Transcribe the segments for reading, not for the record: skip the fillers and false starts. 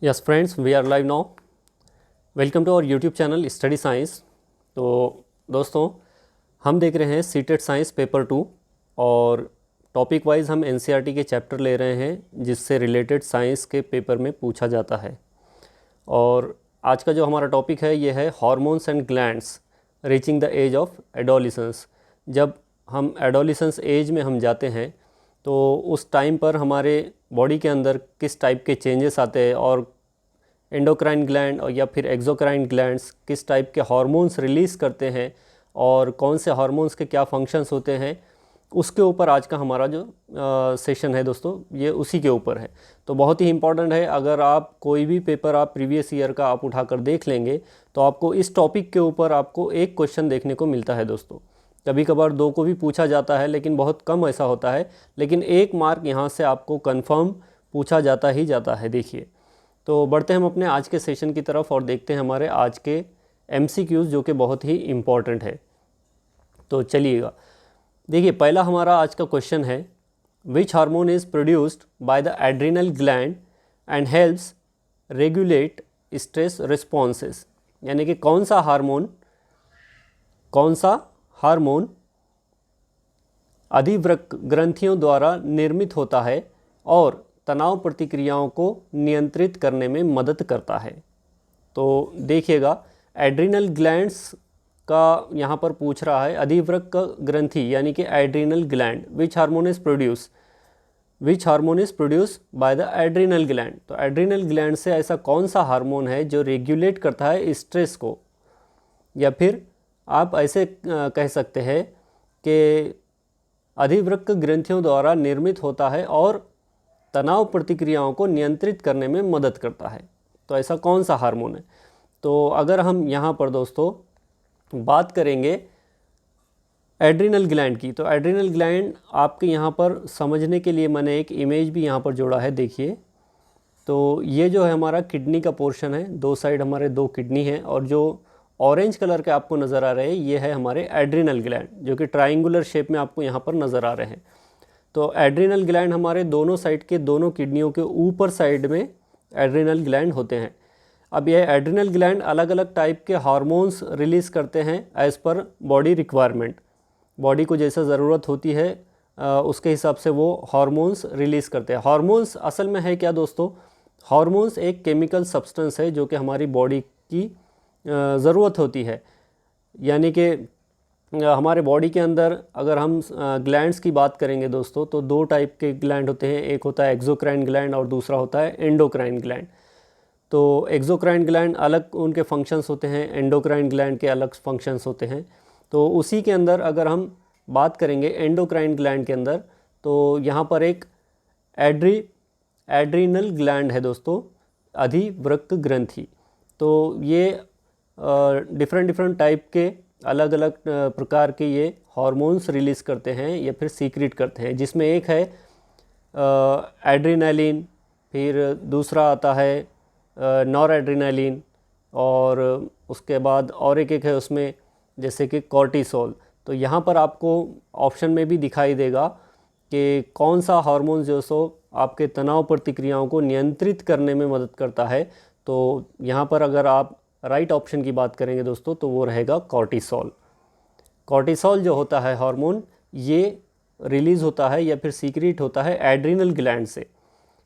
Yes friends, we are live now. Welcome to our YouTube channel study science. तो दोस्तों, हम देख रहे हैं सीटेट साइंस पेपर 2 और टॉपिक वाइज हम एनसीईआरटी के चैप्टर ले रहे हैं जिससे रिलेटेड साइंस के पेपर में पूछा जाता है। और आज का जो हमारा टॉपिक है ये है hormones and glands reaching the age of adolescence. जब हम एडोलिसेंस एज में हम जाते हैं तो उस टाइम पर हमारे बॉडी के अंदर किस टाइप के चेंजेस आते हैं और एंडोक्राइन ग्लैंड और या फिर एक्सोक्राइन ग्लैंड्स किस टाइप के हार्मोन्स रिलीज़ करते हैं और कौन से हार्मोन्स के क्या फंक्शंस होते हैं, उसके ऊपर आज का हमारा जो सेशन है दोस्तों ये उसी के ऊपर है। तो बहुत ही इंपॉर्टेंट है। अगर आप कोई भी पेपर आप प्रीवियस ईयर का आप उठाकर देख लेंगे तो आपको इस टॉपिक के ऊपर आपको एक क्वेश्चन देखने को मिलता है दोस्तों। कभी कभार दो को भी पूछा जाता है लेकिन बहुत कम ऐसा होता है, लेकिन एक मार्क यहाँ से आपको कंफर्म पूछा जाता ही जाता है। देखिए, तो बढ़ते हैं हम अपने आज के सेशन की तरफ और देखते हैं हमारे आज के एमसीक्यूज़ जो कि बहुत ही इम्पॉर्टेंट है। तो चलिएगा, देखिए पहला हमारा आज का क्वेश्चन है, which hormone is produced by the adrenal gland and helps regulate stress responses. यानी कि कौन सा हार्मोन अधिवृक्क ग्रंथियों द्वारा निर्मित होता है और तनाव प्रतिक्रियाओं को नियंत्रित करने में मदद करता है। तो देखिएगा, एड्रिनल ग्लैंड्स का यहाँ पर पूछ रहा है, अधिवृक्क ग्रंथि यानी कि adrenal gland, which hormone is produce by the adrenal gland. तो एड्रिनल ग्लैंड से ऐसा कौन सा हार्मोन है जो रेगुलेट करता है स्ट्रेस को, या फिर आप ऐसे कह सकते हैं कि अधिवृक्क ग्रंथियों द्वारा निर्मित होता है और तनाव प्रतिक्रियाओं को नियंत्रित करने में मदद करता है। तो ऐसा कौन सा हार्मोन है? तो अगर हम यहाँ पर दोस्तों बात करेंगे एड्रिनल ग्लैंड की, तो एड्रिनल ग्लैंड आपके यहाँ पर समझने के लिए मैंने एक इमेज भी यहाँ पर जोड़ा है। देखिए, तो ये जो है हमारा किडनी का पोर्शन है, दो साइड हमारे दो किडनी हैं और जो ऑरेंज कलर के आपको नज़र आ रहे हैं ये है हमारे एड्रिनल ग्लैंड जो कि ट्राइंगुलर शेप में आपको यहाँ पर नज़र आ रहे हैं। तो एड्रिनल ग्लैंड हमारे दोनों साइड के दोनों किडनियों के ऊपर साइड में एड्रिनल ग्लैंड होते हैं। अब यह एड्रिनल ग्लैंड अलग अलग टाइप के हार्मोन्स रिलीज़ करते हैं as per body requirement. Body को जैसा ज़रूरत होती है उसके हिसाब से वो हार्मोन्स रिलीज़ करते हैं। हार्मोन्स असल में है क्या दोस्तों? हार्मोन्स एक केमिकल सब्सटेंस है जो कि हमारी बॉडी की ज़रूरत होती है। यानी कि हमारे बॉडी के अंदर अगर हम ग्लैंड्स की बात करेंगे दोस्तों तो दो टाइप के ग्लैंड होते हैं, एक होता है एक्सोक्राइन ग्लैंड और दूसरा होता है एंडोक्राइन ग्लैंड। तो एक्सोक्राइन ग्लैंड अलग उनके फंक्शंस होते हैं, एंडोक्राइन ग्लैंड के अलग फंक्शंस होते हैं। तो उसी के अंदर अगर हम बात करेंगे एंडोक्राइन ग्लैंड के अंदर, तो यहाँ पर एक एड्रिनल ग्लैंड है दोस्तों, अधिवृक्क ग्रंथि। तो ये डिफरेंट टाइप के अलग अलग प्रकार के ये हार्मोन्स रिलीज़ करते हैं या फिर सीक्रेट करते हैं, जिसमें एक है एड्रेनालिन, फिर दूसरा आता है नॉर एड्रेनालिन, और उसके बाद और एक है उसमें जैसे कि कॉर्टिसोल। तो यहाँ पर आपको ऑप्शन में भी दिखाई देगा कि कौन सा हार्मोन जो सो आपके तनाव प्रतिक्रियाओं को नियंत्रित करने में मदद करता है। तो यहाँ पर अगर आप राइट ऑप्शन की बात करेंगे दोस्तों तो वो रहेगा कॉर्टिसोल। कॉर्टिसोल जो होता है हार्मोन, ये रिलीज़ होता है या फिर सीक्रेट होता है एड्रिनल ग्लैंड से।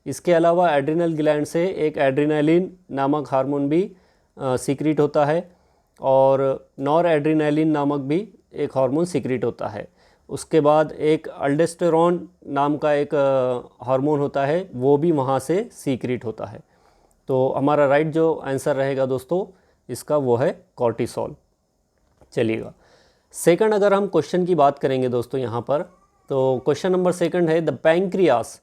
इसके अलावा एड्रिनल ग्लैंड से एक एड्रेनालिन नामक हार्मोन भी सीक्रेट होता है और नॉर एड्रेनालिन नामक भी एक हार्मोन सीक्रेट होता है। उसके बाद एक अल्डोस्टेरोन नाम का एक हार्मोन होता है, वो भी वहाँ से सीक्रेट होता है। तो हमारा राइट जो आंसर रहेगा दोस्तों इसका वो है कॉर्टिसोल। चलिएगा, सेकंड अगर हम क्वेश्चन की बात करेंगे दोस्तों यहाँ पर, तो क्वेश्चन नंबर सेकंड है, द पैंक्रियास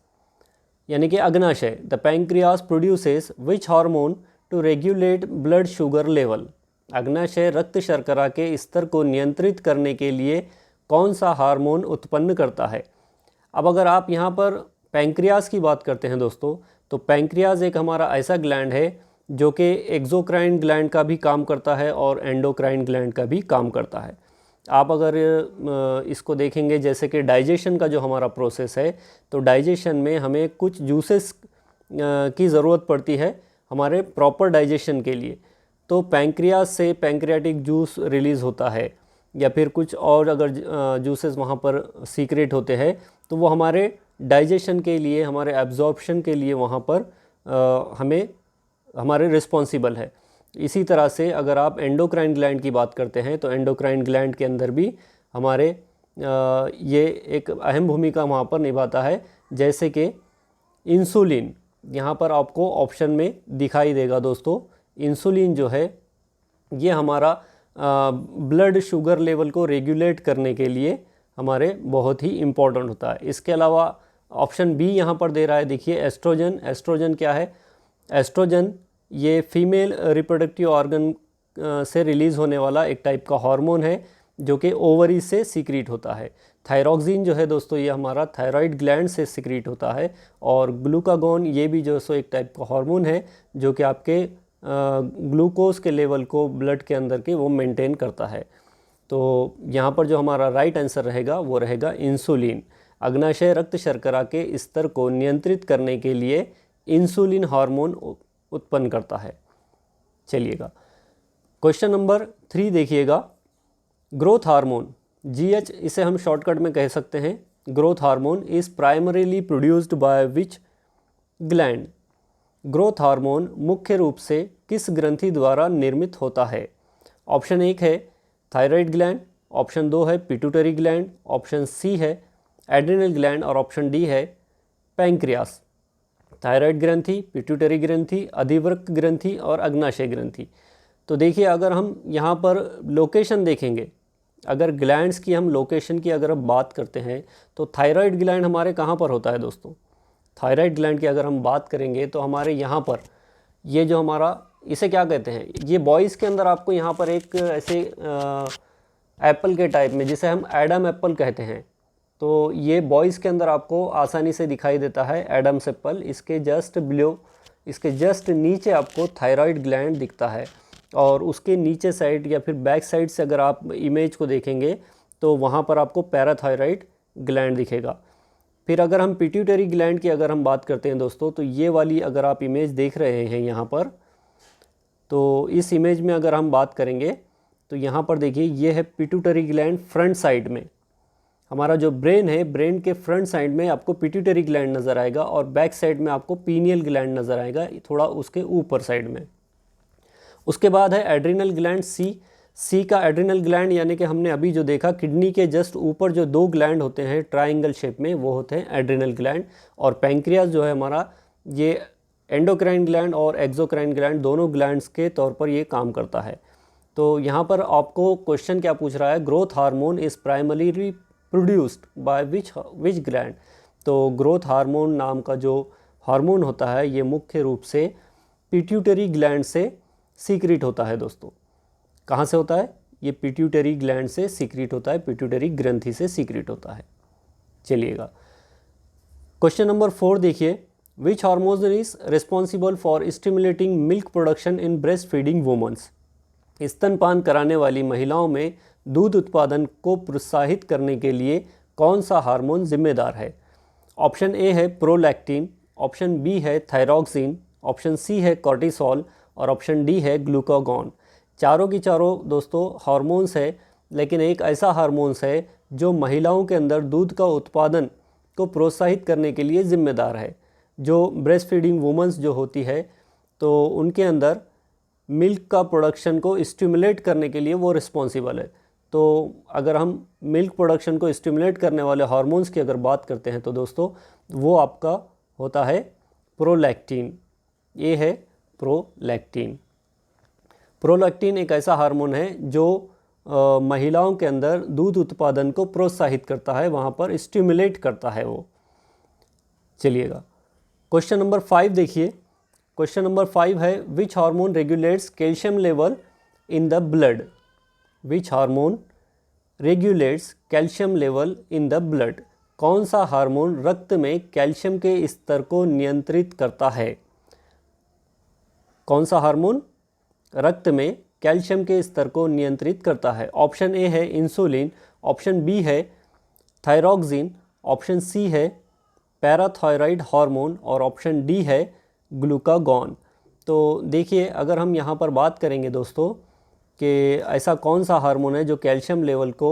यानी कि अग्नाशय, the pancreas produces which hormone to regulate blood sugar level. अग्नाशय रक्त शर्करा के स्तर को नियंत्रित करने के लिए कौन सा हार्मोन उत्पन्न करता है? अब अगर आप यहाँ पर पैंक्रियास की बात करते हैं दोस्तों, तो पैंक्रियास एक हमारा ऐसा ग्लैंड है जो कि एक्सोक्राइन ग्लैंड का भी काम करता है और एंडोक्राइन ग्लैंड का भी काम करता है। आप अगर इसको देखेंगे जैसे कि डाइजेशन का जो हमारा प्रोसेस है, तो डाइजेशन में हमें कुछ जूसेस की ज़रूरत पड़ती है हमारे प्रॉपर डाइजेशन के लिए। तो पैंक्रियाज से पैंक्रियाटिक जूस रिलीज़ होता है या फिर कुछ और अगर जूसेस वहाँ पर सीक्रेट होते हैं तो वो हमारे डाइजेशन के लिए, हमारे एब्जॉर्प्शन के लिए वहाँ पर हमें हमारे रिस्पॉन्सिबल है। इसी तरह से अगर आप एंडोक्राइन ग्लैंड की बात करते हैं तो एंडोक्राइन ग्लैंड के अंदर भी हमारे ये एक अहम भूमिका वहाँ पर निभाता है, जैसे कि इंसुलिन। यहाँ पर आपको ऑप्शन में दिखाई देगा दोस्तों, इंसुलिन जो है ये हमारा ब्लड शुगर लेवल को रेगुलेट करने के लिए हमारे बहुत ही इम्पोर्टेंट होता है। इसके अलावा ऑप्शन बी यहाँ पर दे रहा है, देखिए एस्ट्रोजन। एस्ट्रोजन क्या है? एस्ट्रोजन ये फीमेल रिप्रोडक्टिव ऑर्गन से रिलीज़ होने वाला एक टाइप का हार्मोन है जो कि ओवरी से सीक्रेट होता है। थायरॉक्सिन जो है दोस्तों ये हमारा थायराइड ग्लैंड से सीक्रेट होता है। और ग्लूकागोन ये भी जो सो एक टाइप का हार्मोन है जो कि आपके ग्लूकोज के लेवल को ब्लड के अंदर के वो मेंटेन करता है। तो यहाँ पर जो हमारा राइट आंसर रहेगा वो रहेगा इंसुलिन। अग्नाशय रक्त शर्करा के स्तर को नियंत्रित करने के लिए इंसुलिन हार्मोन उत्पन्न करता है। चलिएगा क्वेश्चन नंबर 3 देखिएगा। ग्रोथ हार्मोन GH, इसे हम शॉर्टकट में कह सकते हैं। Growth hormone is primarily produced by which gland? Growth hormone मुख्य रूप से किस ग्रंथि द्वारा निर्मित होता है? ऑप्शन 1 है थायराइड ग्लैंड, ऑप्शन 2 है पिट्यूटरी ग्लैंड, ऑप्शन सी है एड्रिनल ग्लैंड और ऑप्शन डी है पैंक्रियास। थायराइड ग्रंथि, पिट्यूटरी ग्रंथि, अधिवृक्क ग्रंथि और अग्नाशय ग्रंथि। तो देखिए अगर हम यहाँ पर लोकेशन देखेंगे, अगर ग्लैंड्स की हम लोकेशन की अगर हम बात करते हैं तो थायराइड ग्लैंड हमारे कहाँ पर होता है दोस्तों? थायराइड ग्लैंड की अगर हम बात करेंगे तो हमारे यहाँ पर ये जो हमारा, इसे क्या कहते हैं, ये बॉयज़ के अंदर आपको यहाँ पर एक ऐसे एप्पल के टाइप में, जिसे हम एडम एप्पल कहते हैं, तो ये बॉयज़ के अंदर आपको आसानी से दिखाई देता है एडम्स एप्पल। इसके जस्ट बिलो, इसके जस्ट नीचे आपको थायराइड ग्लैंड दिखता है और उसके नीचे साइड या फिर बैक साइड से अगर आप इमेज को देखेंगे तो वहाँ पर आपको पैराथायराइड ग्लैंड दिखेगा। फिर अगर हम पिट्यूटरी ग्लैंड की अगर हम बात करते हैं दोस्तों, तो ये वाली अगर आप इमेज देख रहे हैं यहाँ पर, तो इस इमेज में अगर हम बात करेंगे तो यहाँ पर देखिए ये है पिट्यूटरी ग्लैंड। फ्रंट साइड में हमारा जो ब्रेन है, ब्रेन के फ्रंट साइड में आपको पिट्यूटरी ग्लैंड नज़र आएगा और बैक साइड में आपको पीनियल ग्लैंड नज़र आएगा, थोड़ा उसके ऊपर साइड में। उसके बाद है एड्रिनल ग्लैंड सी का एड्रिनल ग्लैंड, यानी कि हमने अभी जो देखा किडनी के जस्ट ऊपर जो 2 ग्लैंड होते हैं ट्रायंगल शेप में, वो होते हैं एड्रिनल ग्लैंड। और पैंक्रियास जो है हमारा, ये एंडोक्राइन ग्लैंड और एक्सोक्राइन ग्लैंड दोनों ग्लैंड्स के तौर पर ये काम करता है। तो यहाँ पर आपको क्वेश्चन क्या पूछ रहा है? Growth hormone is primarily produced by which gland? तो ग्रोथ हार्मोन नाम का जो हार्मोन होता है ये मुख्य रूप से पिट्यूटरी ग्लैंड से सीक्रेट होता है दोस्तों। कहाँ से होता है? ये पिट्यूटरी ग्लैंड से सीक्रेट होता है, पिट्यूटरी ग्रंथि से सीक्रेट होता है। चलिएगा क्वेश्चन नंबर 4 देखिए। Which hormone is responsible for stimulating milk production in breast feeding womens? स्तनपान कराने वाली महिलाओं में दूध उत्पादन को प्रोत्साहित करने के लिए कौन सा हार्मोन जिम्मेदार है? ऑप्शन ए है प्रोलैक्टिन, ऑप्शन बी है थायरॉक्सिन, ऑप्शन सी है कॉर्टिसोल और ऑप्शन डी है ग्लूकागॉन। चारों की चारों दोस्तों हार्मोन्स है, लेकिन एक ऐसा हार्मोन्स है जो महिलाओं के अंदर दूध का उत्पादन को प्रोत्साहित करने के लिए ज़िम्मेदार है। जो ब्रेस्ट फीडिंग वुमेंस जो होती है तो उनके अंदर मिल्क का प्रोडक्शन को स्टिमुलेट करने के लिए वो रिस्पॉन्सिबल है। तो अगर हम मिल्क प्रोडक्शन को स्टिमुलेट करने वाले हार्मोन्स की अगर बात करते हैं तो दोस्तों वो आपका होता है प्रोलैक्टिन। ये है प्रोलैक्टिन। प्रोलैक्टिन एक ऐसा हार्मोन है जो महिलाओं के अंदर दूध उत्पादन को प्रोत्साहित करता है, वहाँ पर स्टिमुलेट करता है वो। चलिएगा क्वेश्चन नंबर 5 देखिए। क्वेश्चन नंबर 5 है which hormone regulates calcium level in the blood? Which hormone regulates calcium level in the blood? कौन सा हार्मोन रक्त में कैल्शियम के स्तर को नियंत्रित करता है? कौन सा हार्मोन रक्त में कैल्शियम के स्तर को नियंत्रित करता है? ऑप्शन ए है इंसुलिन, ऑप्शन बी है थायरॉक्सिन, ऑप्शन सी है पैराथायराइड हार्मोन और ऑप्शन डी है ग्लूकागॉन। तो देखिए, अगर हम यहाँ पर बात करेंगे दोस्तों कि ऐसा कौन सा हार्मोन है जो कैल्शियम लेवल को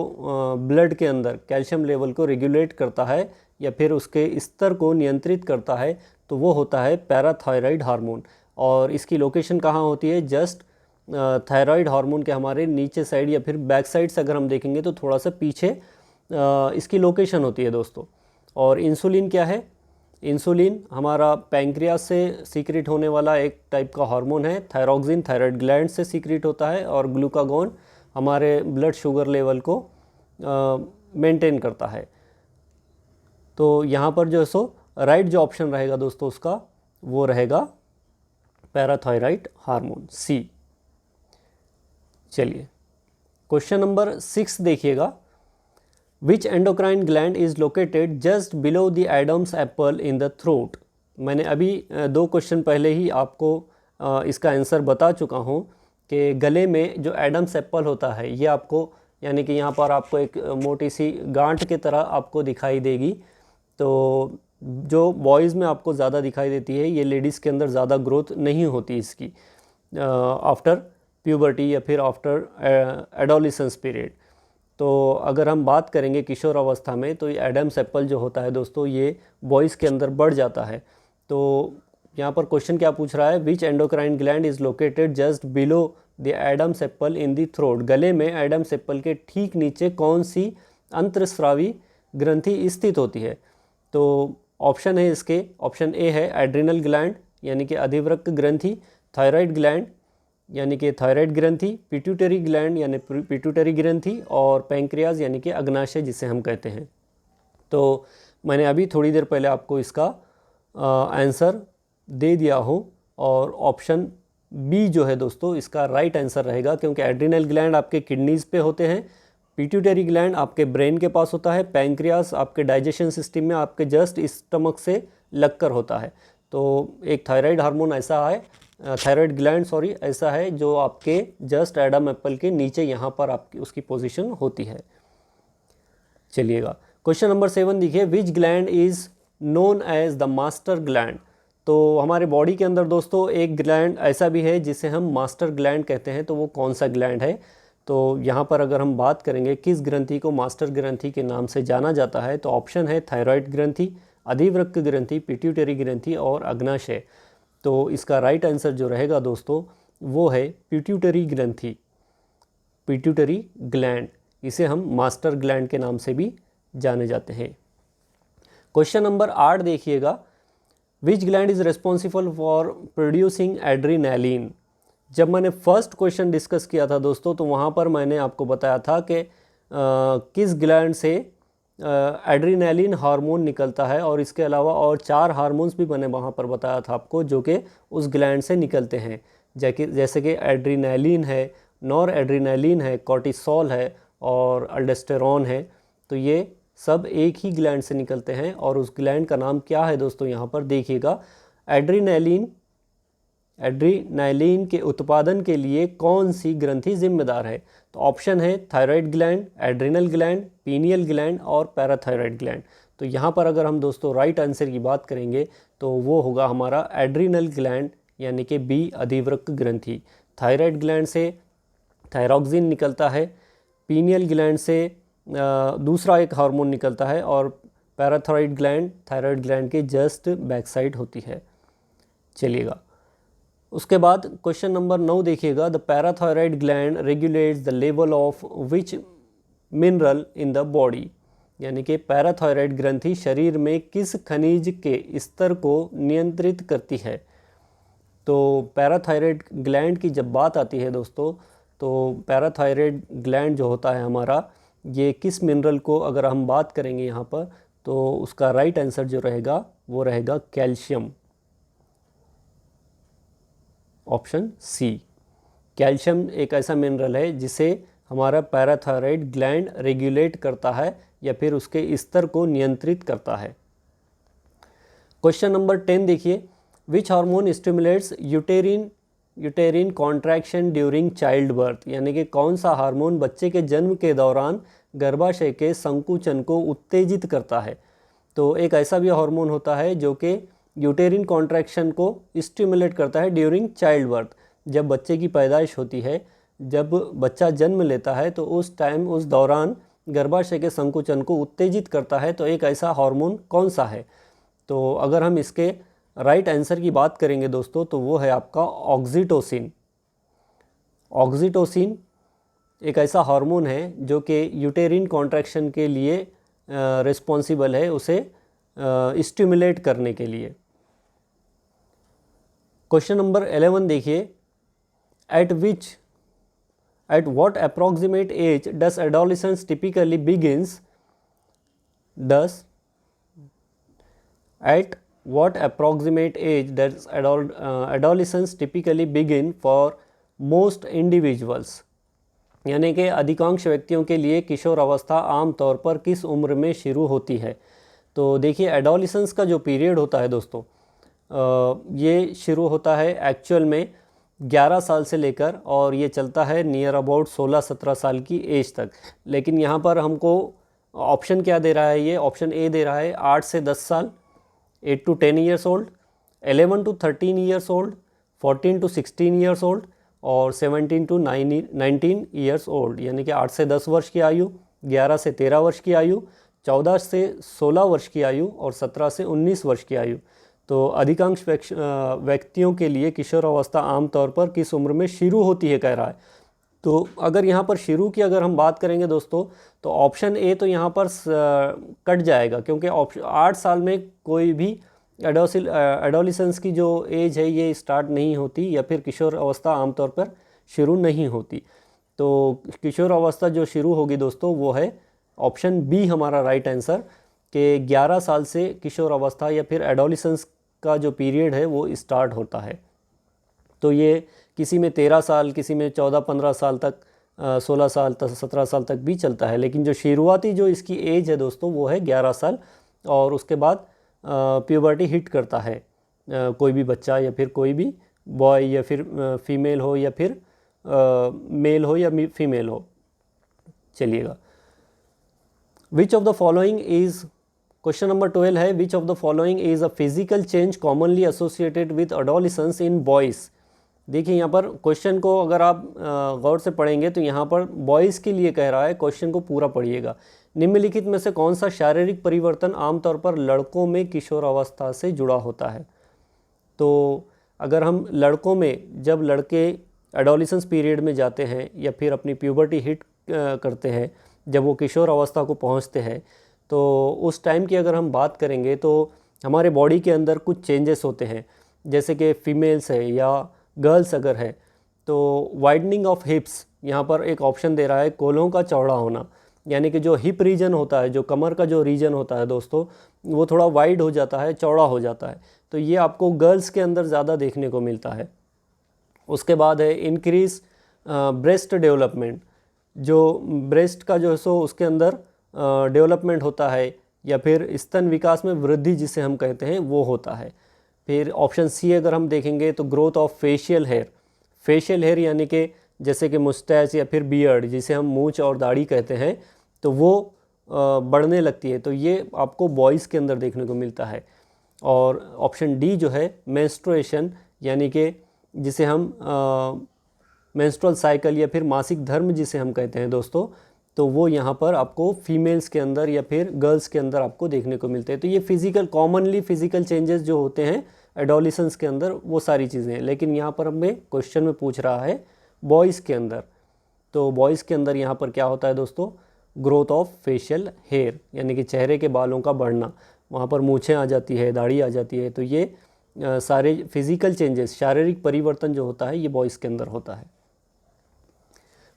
ब्लड के अंदर कैल्शियम लेवल को रेगुलेट करता है या फिर उसके स्तर को नियंत्रित करता है, तो वो होता है पैराथायराइड हार्मोन। और इसकी लोकेशन कहाँ होती है? जस्ट थायराइड हार्मोन के हमारे नीचे साइड या फिर बैक साइड से अगर हम देखेंगे तो थोड़ा सा पीछे इसकी लोकेशन होती है दोस्तों। और इंसुलिन क्या है? इंसुलिन हमारा पैंक्रियास से सीक्रेट होने वाला एक टाइप का हार्मोन है। थायरॉक्सिन थायराइड ग्लैंड से सीक्रेट होता है और ग्लूकागोन हमारे ब्लड शुगर लेवल को मेंटेन करता है। तो यहाँ पर जो है सो राइट जो ऑप्शन रहेगा दोस्तों उसका वो रहेगा पैराथायराइड हार्मोन, सी। चलिए क्वेश्चन नंबर 6 देखिएगा। Which endocrine gland is located just below the Adam's apple in the throat. मैंने अभी 2 क्वेश्चन पहले ही आपको इसका आंसर बता चुका हूँ कि गले में जो एडम्स एप्पल होता है ये आपको, यानी कि यहाँ पर आपको एक मोटी सी गांठ की तरह आपको दिखाई देगी। तो जो बॉयज़ में आपको ज़्यादा दिखाई देती है, ये लेडीज़ के अंदर ज़्यादा ग्रोथ नहीं होती इसकी आफ्टर प्यूबर्टी या फिर आफ्टर एडोलिसेंस पीरियड। तो अगर हम बात करेंगे किशोर अवस्था में तो ये एडम्स एप्पल जो होता है दोस्तों ये बॉयज़ के अंदर बढ़ जाता है। तो यहाँ पर क्वेश्चन क्या पूछ रहा है? Which endocrine gland is located just below the Adam's apple in the throat. गले में एडम्स एप्पल के ठीक नीचे कौन सी अंतरस्रावी ग्रंथि स्थित होती है? तो ऑप्शन है इसके, ऑप्शन ए है एड्रिनल ग्लैंड यानी कि अधिवृक्क ग्रंथि, थायराइड ग्लैंड यानी कि थायराइड ग्रंथि, पिट्यूटरी ग्लैंड यानी पिट्यूटरी ग्रंथि और पैंक्रियाज यानी कि अग्नाशय जिसे हम कहते हैं। तो मैंने अभी थोड़ी देर पहले आपको इसका आंसर दे दिया हूँ और ऑप्शन बी जो है दोस्तों इसका राइट आंसर रहेगा, क्योंकि एड्रिनल ग्लैंड आपके किडनीज़ पे होते हैं, पिट्यूटरी ग्लैंड आपके ब्रेन के पास होता है, पैंक्रियास आपके डाइजेशन सिस्टम में आपके जस्ट स्टमक से लगकर होता है। तो एक थायराइड हार्मोन ऐसा है, थायराइड ग्लैंड ऐसा है जो आपके जस्ट एडम एप्पल के नीचे यहाँ पर आपकी उसकी पोजीशन होती है। चलिएगा क्वेश्चन नंबर 7 देखिए। Which gland is known as the master gland. तो हमारे बॉडी के अंदर दोस्तों एक ग्लैंड ऐसा भी है जिसे हम मास्टर ग्लैंड कहते हैं। तो वो कौन सा ग्लैंड है? तो यहाँ पर अगर हम बात करेंगे किस ग्रंथि को मास्टर ग्रंथि के नाम से जाना जाता है, तो ऑप्शन है थायराइड ग्रंथि, अधिवृक्क ग्रंथि, पिट्यूटरी ग्रंथि और अग्नाशय। तो इसका राइट आंसर जो रहेगा दोस्तों वो है पिट्यूटरी ग्रंथि, पिट्यूटरी ग्लैंड। इसे हम मास्टर ग्लैंड के नाम से भी जाने जाते हैं। क्वेश्चन नंबर 8 देखिएगा। Which gland is responsible for producing adrenaline. जब मैंने फर्स्ट क्वेश्चन डिस्कस किया था दोस्तों तो वहाँ पर मैंने आपको बताया था कि किस ग्लैंड से एड्रीनैलिन हार्मोन निकलता है, और इसके अलावा और 4 हार्मोन्स भी मैंने वहाँ पर बताया था आपको जो कि उस ग्लैंड से निकलते हैं, जैसे कि एड्रीनैलिन है, नॉर एड्रीनैलिन है, कॉर्टिसोल है और अल्डोस्टेरोन है। तो ये सब एक ही ग्लैंड से निकलते हैं और उस ग्लैंड का नाम क्या है दोस्तों? यहाँ पर देखिएगा, एड्रीनैलिन के उत्पादन के लिए कौन सी ग्रंथि जिम्मेदार है? तो ऑप्शन है thyroid gland, adrenal gland, pineal gland और पैराथायराइड ग्लैंड। तो यहाँ पर अगर हम दोस्तों राइट आंसर की बात करेंगे तो वो होगा हमारा एड्रिनल ग्लैंड यानी कि बी अधिवृक्क ग्रंथि। थायराइड ग्लैंड से थायरॉक्सिन निकलता है, पीनियल ग्लैंड से दूसरा एक हार्मोन निकलता है और पैराथायराइड ग्लैंड थायराइड ग्लैंड के जस्ट बैक साइड होती है। चलिएगा उसके बाद क्वेश्चन नंबर 9 देखिएगा। The parathyroid gland regulates the level of which mineral in the body. यानी कि पैराथायराइड ग्रंथि शरीर में किस खनिज के स्तर को नियंत्रित करती है? तो पैराथायराइड ग्लैंड की जब बात आती है दोस्तों तो पैराथायराइड ग्लैंड जो होता है हमारा, ये किस मिनरल को अगर हम बात करेंगे यहाँ पर तो उसका राइट आंसर जो रहेगा वो रहेगा कैल्शियम, ऑप्शन सी। कैल्शियम एक ऐसा मिनरल है जिसे हमारा पैराथायराइड ग्लैंड रेगुलेट करता है या फिर उसके स्तर को नियंत्रित करता है। क्वेश्चन नंबर 10 देखिए। Which hormone stimulates यूटेरिन contraction during child birth. यानी कि कौन सा हार्मोन बच्चे के जन्म के दौरान गर्भाशय के संकुचन को उत्तेजित करता है? तो एक ऐसा भी हार्मोन होता है जो कि यूटेरिन कॉन्ट्रैक्शन को स्टिमुलेट करता है ड्यूरिंग चाइल्ड बर्थ। जब बच्चे की पैदाइश होती है, जब बच्चा जन्म लेता है तो उस टाइम, उस दौरान गर्भाशय के संकुचन को उत्तेजित करता है। तो एक ऐसा हार्मोन कौन सा है? तो अगर हम इसके राइट आंसर की बात करेंगे दोस्तों, तो वो है आपका ऑक्सीटोसिन। ऑक्सीटोसिन एक ऐसा हार्मोन है जो कि यूटेरिन कॉन्ट्रैक्शन के लिए रिस्पॉन्सिबल है, उसे स्टिमुलेट करने के लिए। क्वेश्चन नंबर 11 देखिए, at what approximate age does adolescence typically begins? At what approximate age does adolescence typically begin for most individuals? यानी कि अधिकांश व्यक्तियों के लिए किशोर अवस्था आमतौर पर किस उम्र में शुरू होती है? तो देखिए, एडोलिसेंस का जो पीरियड होता है दोस्तों, ये शुरू होता है एक्चुअल में 11 साल से लेकर, और ये चलता है नियर अबाउट 16-17 साल की एज तक। लेकिन यहाँ पर हमको ऑप्शन क्या दे रहा है? ये ऑप्शन ए दे रहा है 8 से 10 साल, 8 to 10 years old, 11 to 13 years old, 14 to 16 years old और 17 to 19 ईयर्स ओल्ड। यानी कि 8 से 10 वर्ष की आयु, 11 से 13 वर्ष की आयु, 14 से 16 वर्ष की आयु और 17 से 19 वर्ष की आयु। तो अधिकांश व्यक्तियों के लिए किशोर अवस्था आमतौर पर किस उम्र में शुरू होती है, कह रहा है। तो अगर यहाँ पर शुरू की अगर हम बात करेंगे दोस्तों, तो ऑप्शन ए तो यहाँ पर कट जाएगा, क्योंकि 8 साल में कोई भी एडोलिसेंस की जो एज है ये स्टार्ट नहीं होती, या फिर किशोर अवस्था आमतौर पर शुरू नहीं होती। तो किशोर अवस्था जो शुरू होगी दोस्तों, वो है ऑप्शन बी हमारा राइट आंसर, कि 11 साल से किशोर अवस्था या फिर एडोलिसेंस का जो पीरियड है वो स्टार्ट होता है। तो ये किसी में 13 साल, किसी में 14-15 साल तक, 16 साल तक, 17 साल तक भी चलता है। लेकिन जो शुरुआती जो इसकी एज है दोस्तों, वो है 11 साल, और उसके बाद प्यूबर्टी हिट करता है कोई भी बच्चा, या फिर कोई भी बॉय, या फिर फीमेल हो, या फिर मेल हो या फीमेल हो। चलिएगा, विच of the following is, question number 12 है, विच of the following is a physical change commonly associated with adolescence in boys. देखिए, यहाँ पर क्वेश्चन को अगर आप गौर से पढ़ेंगे तो यहाँ पर बॉयज़ के लिए कह रहा है, क्वेश्चन को पूरा पढ़िएगा। निम्नलिखित में से कौन सा शारीरिक परिवर्तन आमतौर पर लड़कों में किशोर अवस्था से जुड़ा होता है? तो अगर हम लड़कों में, जब लड़के एडोलिसेंस पीरियड में जाते हैं या फिर अपनी प्यूबर्टी हिट करते हैं, जब वो किशोर अवस्था को पहुंचते हैं, तो उस टाइम की अगर हम बात करेंगे तो हमारे बॉडी के अंदर कुछ चेंजेस होते हैं। जैसे कि फीमेल्स है या गर्ल्स अगर है, तो वाइडनिंग ऑफ हिप्स, यहाँ पर एक ऑप्शन दे रहा है, कोलों का चौड़ा होना। यानी कि जो हिप रीजन होता है, जो कमर का जो रीजन होता है दोस्तों, वो थोड़ा वाइड हो जाता है, चौड़ा हो जाता है। तो ये आपको गर्ल्स के अंदर ज़्यादा देखने को मिलता है। उसके बाद है इंक्रीज ब्रेस्ट डेवलपमेंट, जो ब्रेस्ट का जो है सो उसके अंदर डेवलपमेंट होता है, या फिर स्तन विकास में वृद्धि जिसे हम कहते हैं वो होता है। फिर ऑप्शन सी अगर हम देखेंगे तो growth of facial hair. Facial hair यानी कि जैसे कि मुस्टैच या फिर बियर्ड, जिसे हम मूंछ और दाढ़ी कहते हैं, तो वो बढ़ने लगती है। तो ये आपको बॉयज़ के अंदर देखने को मिलता है। और ऑप्शन डी जो है मेंस्ट्रुएशन, यानी कि जिसे हम मेंस्ट्रुअल साइकिल या फिर मासिक धर्म जिसे हम कहते हैं दोस्तों, तो वो यहाँ पर आपको फीमेल्स के अंदर या फिर गर्ल्स के अंदर आपको देखने को मिलते हैं। तो ये फिजिकल, कॉमनली फिजिकल चेंजेस जो होते हैं एडोलिसेंस के अंदर, वो सारी चीज़ें हैं। लेकिन यहाँ पर हमें क्वेश्चन में पूछ रहा है बॉयज़ के अंदर। तो बॉयज़ के अंदर यहाँ पर क्या होता है दोस्तों? ग्रोथ ऑफ फेशियल हेयर, यानी कि चेहरे के बालों का बढ़ना, वहाँ पर मूछें आ जाती है, दाढ़ी आ जाती है। तो ये सारे फिजिकल चेंजेस, शारीरिक परिवर्तन जो होता है, ये बॉयज़ के अंदर होता है।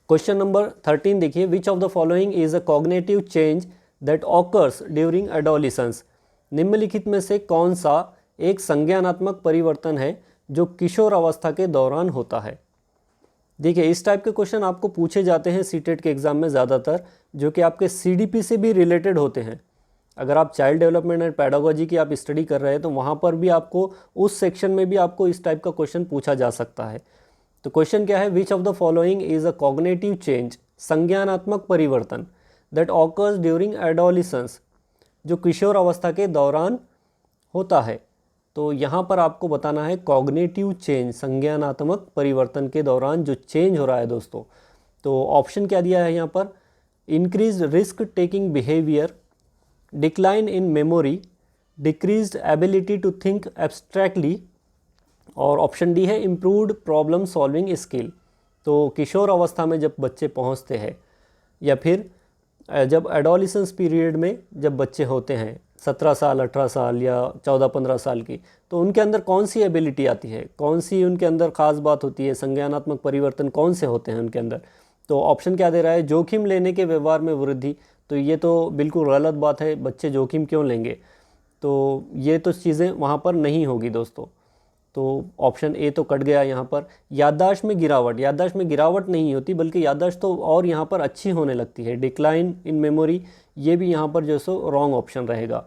क्वेश्चन नंबर 13 देखिए, विच of the following is a cognitive change that occurs during adolescence. निम्नलिखित में से कौन सा एक संज्ञानात्मक परिवर्तन है जो किशोर अवस्था के दौरान होता है? देखिए, इस टाइप के क्वेश्चन आपको पूछे जाते हैं सीटेट के एग्जाम में ज़्यादातर, जो कि आपके सीडीपी से भी रिलेटेड होते हैं। अगर आप चाइल्ड डेवलपमेंट एंड पैडागोजी की आप स्टडी कर रहे हैं तो वहाँ पर भी आपको, उस सेक्शन में भी आपको इस टाइप का क्वेश्चन पूछा जा सकता है। तो क्वेश्चन क्या है? विच of the following is a cognitive change, संज्ञानात्मक परिवर्तन, दैट ऑकर्स ड्यूरिंग एडोलिसेंस, जो किशोर अवस्था के दौरान होता है। तो यहाँ पर आपको बताना है कॉग्निटिव चेंज, संज्ञानात्मक परिवर्तन के दौरान जो चेंज हो रहा है दोस्तों। तो ऑप्शन क्या दिया है यहाँ पर, increase risk taking behaviour, decline in memory, decreased ability to think abstractly, और ऑप्शन डी है इम्प्रूव्ड प्रॉब्लम सॉल्विंग स्किल। तो किशोर अवस्था में जब बच्चे पहुंचते हैं या फिर जब एडोलिसेंस पीरियड में जब बच्चे होते हैं 17 साल 18 साल या 14-15 साल की, तो उनके अंदर कौन सी एबिलिटी आती है, कौन सी उनके अंदर खास बात होती है, संज्ञानात्मक परिवर्तन कौन से होते हैं उनके अंदर। तो ऑप्शन क्या दे रहा है, जोखिम लेने के व्यवहार में वृद्धि। तो ये तो बिल्कुल गलत बात है, बच्चे जोखिम क्यों लेंगे, तो ये तो चीज़ें वहाँ पर नहीं होगी दोस्तों। तो ऑप्शन ए तो कट गया यहाँ पर। याददाश्त में गिरावट, याददाश्त में गिरावट नहीं होती बल्कि याददाश्त तो और यहाँ पर अच्छी होने लगती है। डिक्लाइन इन मेमोरी, ये भी यहाँ पर जो सो रॉन्ग ऑप्शन रहेगा।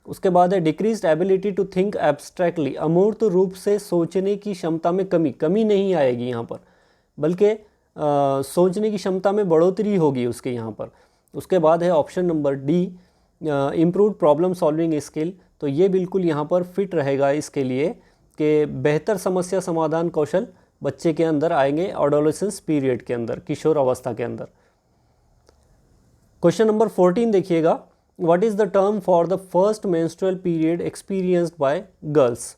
उसके बाद है decreased ability to think abstractly, अमूर्त रूप से सोचने की क्षमता में कमी नहीं आएगी यहाँ पर, बल्कि सोचने की क्षमता में बढ़ोतरी होगी उसके यहाँ पर। उसके बाद है option number D, improved problem solving skill. तो ये बिल्कुल यहाँ पर फिट रहेगा इसके लिए कि बेहतर समस्या समाधान कौशल बच्चे के अंदर आएंगे एडोलेसेंस पीरियड के अंदर, किशोर अवस्था के अंदर। क्वेश्चन नंबर 14 देखिएगा, what is the term for the first menstrual period experienced bye girls,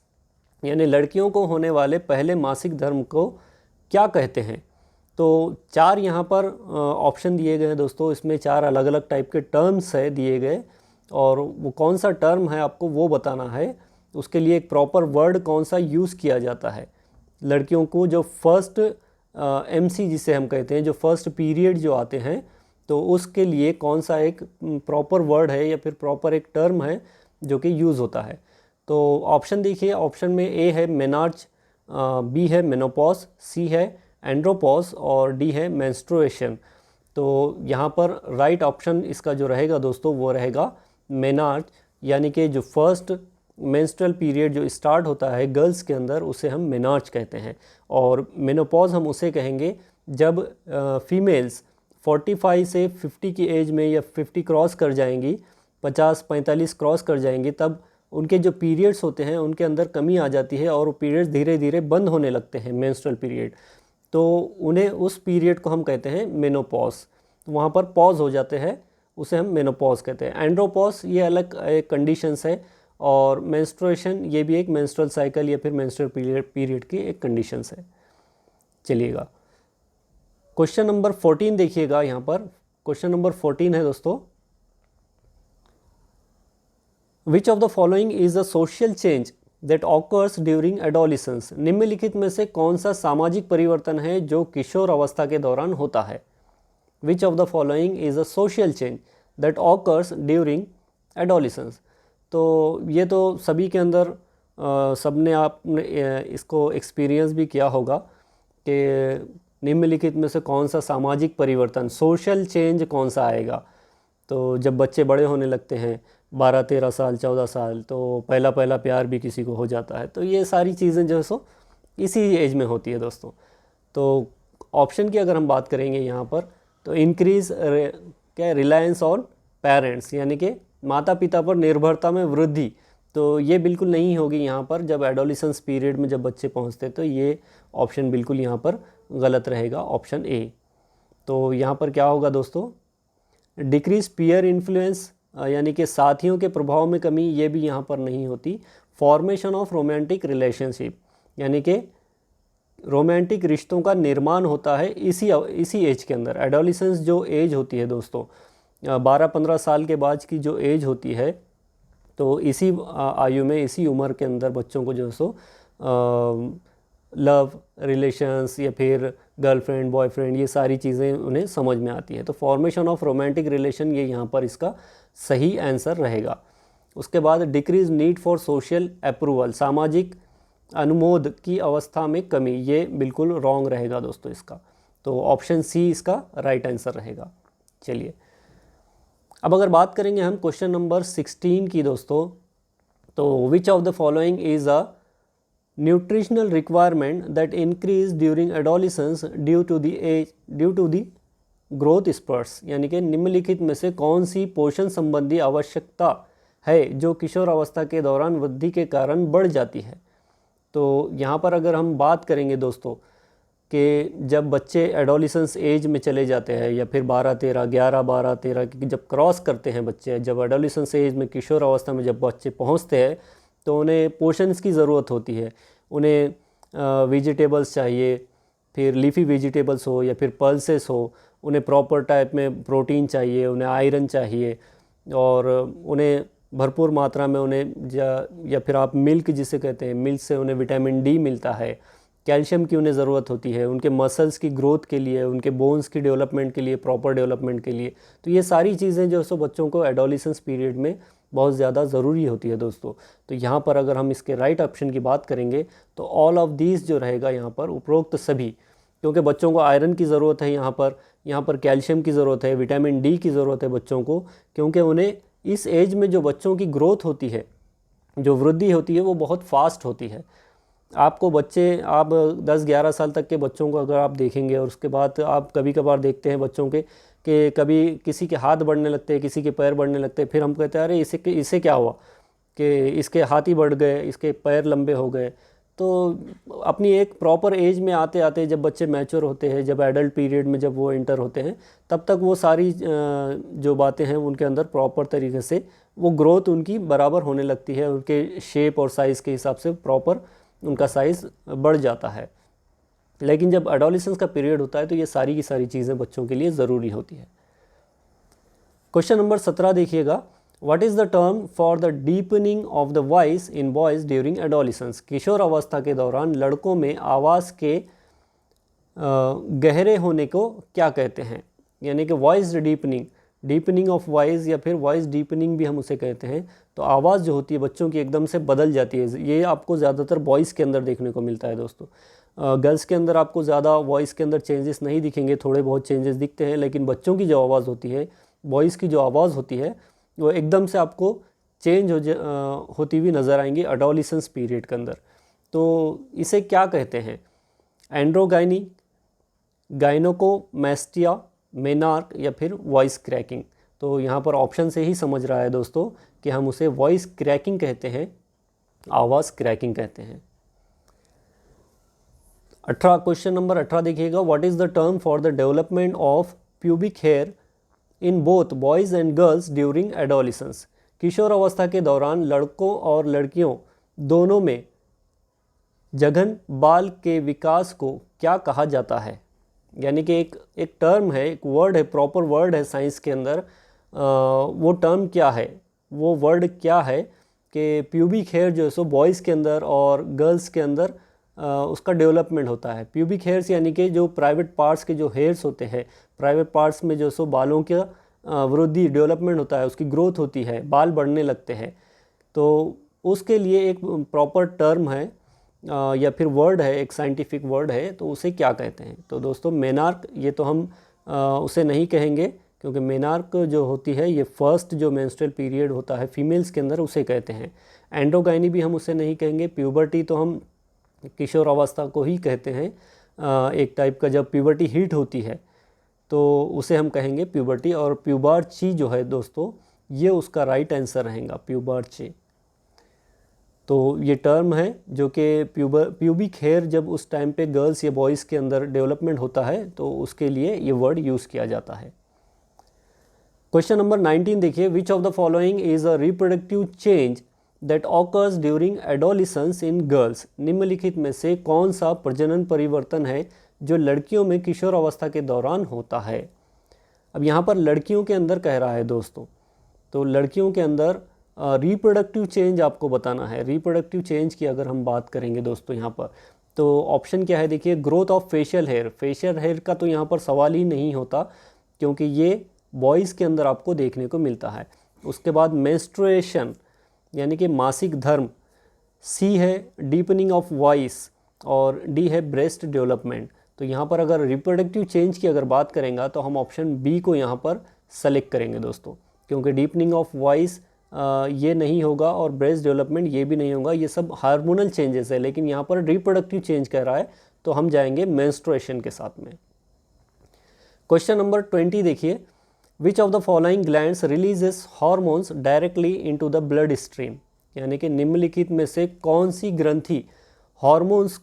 यानी लड़कियों को होने वाले पहले मासिक धर्म को क्या कहते हैं। तो 4 यहाँ पर ऑप्शन दिए गए हैं दोस्तों, इसमें 4 अलग अलग टाइप के टर्म्स है दिए गए, और वो कौन सा टर्म है आपको वो बताना है। उसके लिए एक प्रॉपर वर्ड कौन सा यूज़ किया जाता है। लड़कियों को जो फर्स्ट MC जिसे हम कहते हैं, जो फर्स्ट पीरियड जो आते हैं, तो उसके लिए कौन सा एक प्रॉपर वर्ड है या फिर प्रॉपर एक टर्म है जो कि यूज़ होता है। तो ऑप्शन देखिए, ऑप्शन में ए है मेनार्च, बी है मेनोपॉज, सी है एंड्रोपॉज और डी है मेंस्ट्रुएशन। तो यहाँ पर राइट ऑप्शन इसका जो रहेगा दोस्तों वो रहेगा मेनार्च, यानी कि जो फर्स्ट मेंस्ट्रुअल पीरियड जो स्टार्ट होता है गर्ल्स के अंदर उसे हम मेनार्च कहते हैं, और मेनोपॉज हम उसे कहेंगे जब फीमेल्स 45 से 50 की एज में या 50 क्रॉस कर जाएंगी, 50-45 क्रॉस कर जाएंगी, तब उनके जो पीरियड्स होते हैं उनके अंदर कमी आ जाती है और वो पीरियड्स धीरे धीरे बंद होने लगते हैं, मेंस्ट्रुअल पीरियड। तो उन्हें उस पीरियड को हम कहते हैं मेनोपॉज। तो वहाँ पर पॉज हो जाते हैं, उसे हम मेनोपॉज कहते हैं। एंड्रोपॉज ये अलग एक कंडीशंस है, और मेंस्ट्रुएशन ये भी एक मेंस्ट्रुअल साइकिल या फिर मेंस्ट्रुअल पीरियड की एक कंडीशंस है। चलिएगा क्वेश्चन नंबर 14 देखिएगा, यहाँ पर क्वेश्चन नंबर 14 है दोस्तों, विच of the following is the social change that occurs during adolescence, निम्नलिखित में से कौन सा सामाजिक परिवर्तन है जो किशोर अवस्था के दौरान होता है। विच of the following is the social change that occurs during adolescence. तो ये तो सभी के अंदर सबने आपने इसको एक्सपीरियंस भी किया होगा कि निम्नलिखित में से कौन सा सामाजिक परिवर्तन, सोशल चेंज कौन सा आएगा। तो जब बच्चे बड़े होने लगते हैं 12-13 साल 14 साल, तो पहला प्यार भी किसी को हो जाता है। तो ये सारी चीज़ें जो है सो इसी एज में होती है दोस्तों। तो ऑप्शन की अगर हम बात करेंगे यहाँ पर, तो इंक्रीज क्या रिलायंस ऑन पेरेंट्स, यानी कि माता पिता पर निर्भरता में वृद्धि। तो ये बिल्कुल नहीं होगी यहाँ पर, जब एडोलिसेंस पीरियड में जब बच्चे पहुँचते, तो ये ऑप्शन बिल्कुल यहाँ पर गलत रहेगा, ऑप्शन ए। तो यहाँ पर क्या होगा दोस्तों, डिक्रीज पीयर इन्फ्लुएंस, यानी कि साथियों के प्रभाव में कमी, ये भी यहाँ पर नहीं होती। फॉर्मेशन ऑफ रोमांटिक रिलेशनशिप, यानी कि रोमांटिक रिश्तों का निर्माण होता है इसी एज के अंदर। एडोलिसेंस जो एज होती है दोस्तों, 12-15 साल के बाद की जो एज होती है, तो इसी आयु में, इसी उम्र के अंदर बच्चों को जो है सो लव रिलेशंस या फिर गर्लफ्रेंड बॉयफ्रेंड ये सारी चीज़ें उन्हें समझ में आती है। तो फॉर्मेशन ऑफ रोमांटिक रिलेशन ये यहाँ पर इसका सही आंसर रहेगा। उसके बाद decrease need for social approval, सामाजिक अनुमोद की अवस्था में कमी, ये बिल्कुल रॉन्ग रहेगा दोस्तों इसका। तो ऑप्शन सी इसका राइट आंसर रहेगा। चलिए अब अगर बात करेंगे हम क्वेश्चन नंबर 16 की दोस्तों, तो which of the following is a nutritional requirement that increase during adolescence due to the growth spurts, यानी कि निम्नलिखित में से कौन सी पोषण संबंधी आवश्यकता है जो किशोर अवस्था के दौरान वृद्धि के कारण बढ़ जाती है। तो यहाँ पर अगर हम बात करेंगे दोस्तों कि जब बच्चे एडोलिसेंस एज में चले जाते हैं या फिर 12-13 की जब क्रॉस करते हैं बच्चे, जब एडोलिसेंस एज में किशोर अवस्था में जब बच्चे पहुँचते हैं तो उन्हें पोषन्स की ज़रूरत होती है। उन्हें वेजिटेबल्स चाहिए, फिर लीफी वेजिटेबल्स हो या फिर पल्सेस हो, उन्हें प्रॉपर टाइप में प्रोटीन चाहिए, उन्हें आयरन चाहिए और उन्हें भरपूर मात्रा में उन्हें या फिर आप मिल्क जिसे कहते हैं, मिल्क से उन्हें विटामिन डी मिलता है, कैल्शियम की उन्हें ज़रूरत होती है उनके मसल्स की ग्रोथ के लिए, उनके बोन्स की डेवलपमेंट के लिए, प्रॉपर डेवलपमेंट के लिए। तो ये सारी चीज़ें जो सो बच्चों को एडोलिसेंस पीरियड में बहुत ज़्यादा ज़रूरी होती है दोस्तों। तो यहाँ पर अगर हम इसके राइट ऑप्शन की बात करेंगे तो ऑल ऑफ दीज जो रहेगा यहाँ पर उपरोक्त सभी, क्योंकि बच्चों को आयरन की ज़रूरत है, यहाँ पर कैल्शियम की ज़रूरत है, विटामिन डी की ज़रूरत है बच्चों को, क्योंकि उन्हें इस एज में जो बच्चों की ग्रोथ होती है, जो वृद्धि होती है वो बहुत फास्ट होती है। आपको बच्चे, आप 10-11 साल तक के बच्चों को अगर आप देखेंगे और उसके बाद आप कभी कभार देखते हैं बच्चों के कि कभी किसी के हाथ बढ़ने लगते हैं, किसी के पैर बढ़ने लगते हैं, फिर हम कहते हैं अरे इसे क्या हुआ कि इसके हाथ ही बढ़ गए, इसके पैर लंबे हो गए। तो अपनी एक प्रॉपर एज में आते आते जब बच्चे मैच्योर होते हैं, जब एडल्ट पीरियड में जब वो इंटर होते हैं, तब तक वो सारी जो बातें हैं उनके अंदर प्रॉपर तरीके से वो ग्रोथ उनकी बराबर होने लगती है, उनके शेप और साइज़ के हिसाब से प्रॉपर उनका साइज़ बढ़ जाता है। लेकिन जब एडोलेसेंस का पीरियड होता है तो ये सारी की सारी चीज़ें बच्चों के लिए ज़रूरी होती है। क्वेश्चन नंबर 17 देखिएगा, what is the term for the deepening of the voice in boys during adolescence? किशोर अवस्था के दौरान लड़कों में आवाज़ के गहरे होने को क्या कहते हैं? यानी कि वॉइस डीपनिंग ऑफ वॉइस या फिर वॉइस डीपनिंग भी हम उसे कहते हैं। तो आवाज़ जो होती है बच्चों की एकदम से बदल जाती है। ये आपको ज़्यादातर बॉयज़ के अंदर देखने को मिलता है दोस्तों। गर्ल्स के अंदर आपको ज़्यादा वॉइस के अंदर चेंजेस नहीं दिखेंगे, थोड़े बहुत चेंजेस दिखते हैं, लेकिन बच्चों की जो आवाज़ होती है, बॉयज़ की जो आवाज़ होती है, वो एकदम से आपको चेंज होती हुई नज़र आएंगी एडोलेसेंस पीरियड के अंदर। तो इसे क्या कहते हैं? एंड्रोगाइनी, गाइनोकोमैस्टिया, मेनार्क या फिर वॉइस क्रैकिंग। तो यहाँ पर ऑप्शन से ही समझ रहा है दोस्तों कि हम उसे वॉइस क्रैकिंग कहते हैं, आवाज़ क्रैकिंग कहते हैं। 18 क्वेश्चन नंबर 18 देखिएगा, what is the term for the development of pubic hair in both boys and girls during adolescence? किशोर अवस्था के दौरान लड़कों और लड़कियों दोनों में जघन बाल के विकास को क्या कहा जाता है? यानी कि एक टर्म है, एक वर्ड है, प्रॉपर वर्ड है साइंस के अंदर। वो टर्म क्या है, वो वर्ड क्या है कि प्यूबिक हेयर जो है सो बॉयज़ के अंदर और गर्ल्स के अंदर उसका डेवलपमेंट होता है। प्यूबिक हेयर्स यानी कि जो प्राइवेट पार्ट्स के जो हेयर्स होते हैं, प्राइवेट पार्ट्स में जो सो बालों का वृद्धि डेवलपमेंट होता है, उसकी ग्रोथ होती है, बाल बढ़ने लगते हैं। तो उसके लिए एक प्रॉपर टर्म है या फिर वर्ड है, एक साइंटिफिक वर्ड है, तो उसे क्या कहते हैं? तो दोस्तों मेनार्क, ये तो हम उसे नहीं कहेंगे, क्योंकि मेनार्क जो होती है ये फर्स्ट जो मेंस्ट्रुअल पीरियड होता है फीमेल्स के अंदर, उसे कहते हैं। एंड्रोगाइनी भी हम उसे नहीं कहेंगे। प्यूबर्टी तो हम किशोर अवस्था को ही कहते हैं, एक टाइप का जब प्यूबर्टी हिट होती है तो उसे हम कहेंगे प्यूबर्टी। और प्यूबर्ची जो है दोस्तों, ये उसका राइट आंसर रहेगा, प्यूबर्ची। तो ये टर्म है जो कि प्यूबिक हेयर जब उस टाइम पे गर्ल्स या बॉयज़ के अंदर डेवलपमेंट होता है तो उसके लिए ये वर्ड यूज़ किया जाता है। क्वेश्चन नंबर 19 देखिए, विच of the following is a reproductive change that occurs during adolescence in girls? निम्नलिखित में से कौन सा प्रजनन परिवर्तन है जो लड़कियों में किशोर अवस्था के दौरान होता है? अब यहाँ पर लड़कियों के अंदर कह रहा है दोस्तों, तो लड़कियों के अंदर रिप्रोडक्टिव चेंज आपको बताना है। रिप्रोडक्टिव चेंज की अगर हम बात करेंगे दोस्तों यहाँ पर, तो ऑप्शन क्या है देखिए, growth of facial hair. Facial hair का तो यहाँ पर सवाल ही नहीं होता, क्योंकि ये बॉयज़ के अंदर आपको देखने को मिलता है। उसके बाद मेंस्ट्रुएशन यानी कि मासिक धर्म, सी है डीपनिंग ऑफ वॉइस और डी है ब्रेस्ट डेवलपमेंट। तो यहाँ पर अगर रिप्रोडक्टिव चेंज की अगर बात करेंगे तो हम ऑप्शन बी को यहाँ पर सेलेक्ट करेंगे दोस्तों, क्योंकि डीपनिंग ऑफ वॉइस ये नहीं होगा और ब्रेस्ट डेवलपमेंट ये भी नहीं होगा, ये सब हार्मोनल चेंजेस है। लेकिन यहाँ पर रिप्रोडक्टिव चेंज कह रहा है तो हम जाएंगे मेंस्ट्रुएशन के साथ में। क्वेश्चन नंबर 20 देखिए, विच of the following glands releases hormones directly into the blood stream, यानी कि निम्नलिखित में से कौन सी ग्रंथि हार्मोन्स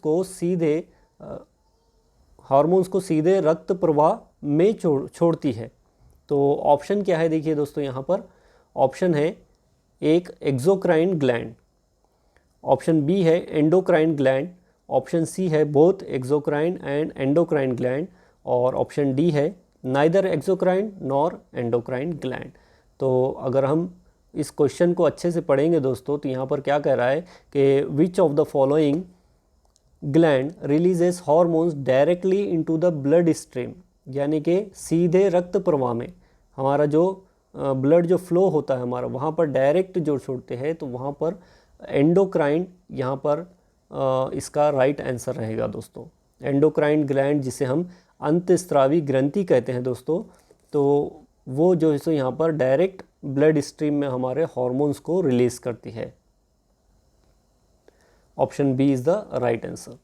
को सीधे रक्त प्रवाह में छोड़ती है। तो ऑप्शन क्या है देखिए दोस्तों, यहाँ पर ऑप्शन है एक एक्सोक्राइन ग्लैंड, ऑप्शन बी है एंडोक्राइन ग्लैंड, ऑप्शन सी है both exocrine and endocrine gland, और ऑप्शन डी है neither exocrine nor endocrine gland. तो अगर हम इस क्वेश्चन को अच्छे से पढ़ेंगे दोस्तों, तो यहाँ पर क्या कह रहा है कि विच of the following gland releases hormones directly into the blood stream, यानी कि सीधे रक्त प्रवाह में हमारा जो ब्लड जो फ्लो होता है हमारा, वहाँ पर डायरेक्ट जो छोड़ते हैं, तो वहाँ पर एंडोक्राइन यहाँ पर इसका राइट आंसर रहेगा दोस्तों। एंडोक्राइन ग्लैंड जिसे हम अंतस्रावी ग्रंथि कहते हैं दोस्तों, तो वो जो है यहाँ पर डायरेक्ट ब्लड स्ट्रीम में हमारे हार्मोन्स को रिलीज करती है। Option B is the right answer.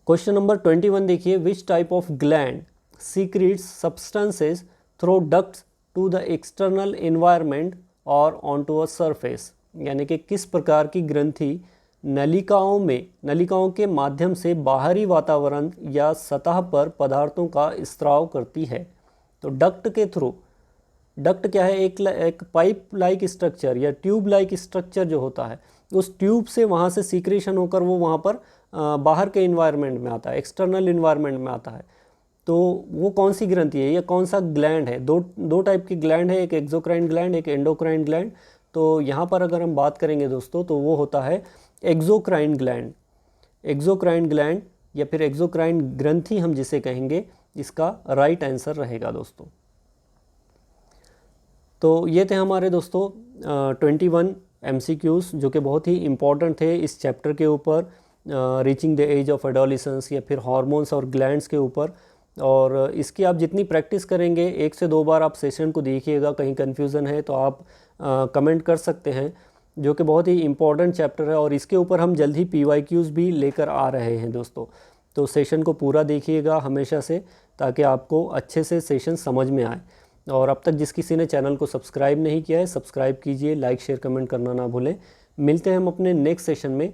Question number 21 देखिए, which type of gland secretes substances through ducts to the external environment और ऑन टू अ सरफेस, यानी कि किस प्रकार की ग्रंथि नलिकाओं के माध्यम से बाहरी वातावरण या सतह पर पदार्थों का स्त्राव करती है। तो डक्ट के थ्रू, डक्ट क्या है, एक पाइप लाइक स्ट्रक्चर या ट्यूब लाइक स्ट्रक्चर जो होता है, उस ट्यूब से वहाँ से सीक्रेशन होकर वो वहाँ पर बाहर के इन्वायरमेंट में आता है, एक्सटर्नल इन्वायरमेंट में आता है। तो वो कौन सी ग्रंथि है या कौन सा ग्लैंड है? दो टाइप की ग्लैंड है, एक एक्सोक्राइन ग्लैंड, एक एंडोक्राइन ग्लैंड। तो यहाँ पर अगर हम बात करेंगे दोस्तों, तो वो होता है एक्सोक्राइन ग्लैंड। एक्सोक्राइन ग्लैंड या फिर एक्सोक्राइन ग्रंथि हम जिसे कहेंगे, इसका राइट आंसर रहेगा दोस्तों। तो ये थे हमारे दोस्तों 21 MCQs जो कि बहुत ही इम्पॉर्टेंट थे इस चैप्टर के ऊपर, reaching the age of adolescence या फिर हार्मोन्स और ग्लैंड्स के ऊपर। और इसकी आप जितनी प्रैक्टिस करेंगे, 1 से 2 बार आप सेशन को देखिएगा, कहीं कन्फ्यूज़न है तो आप कमेंट कर सकते हैं, जो कि बहुत ही इम्पॉर्टेंट चैप्टर है। और इसके ऊपर हम जल्द ही PYQs भी लेकर आ रहे हैं दोस्तों। तो सेशन को पूरा देखिएगा हमेशा से, ताकि आपको अच्छे से सेशन समझ में आए। और अब तक जिस किसी ने चैनल को सब्सक्राइब नहीं किया है, सब्सक्राइब कीजिए, लाइक शेयर कमेंट करना ना भूलें। मिलते हैं हम अपने नेक्स्ट सेशन में,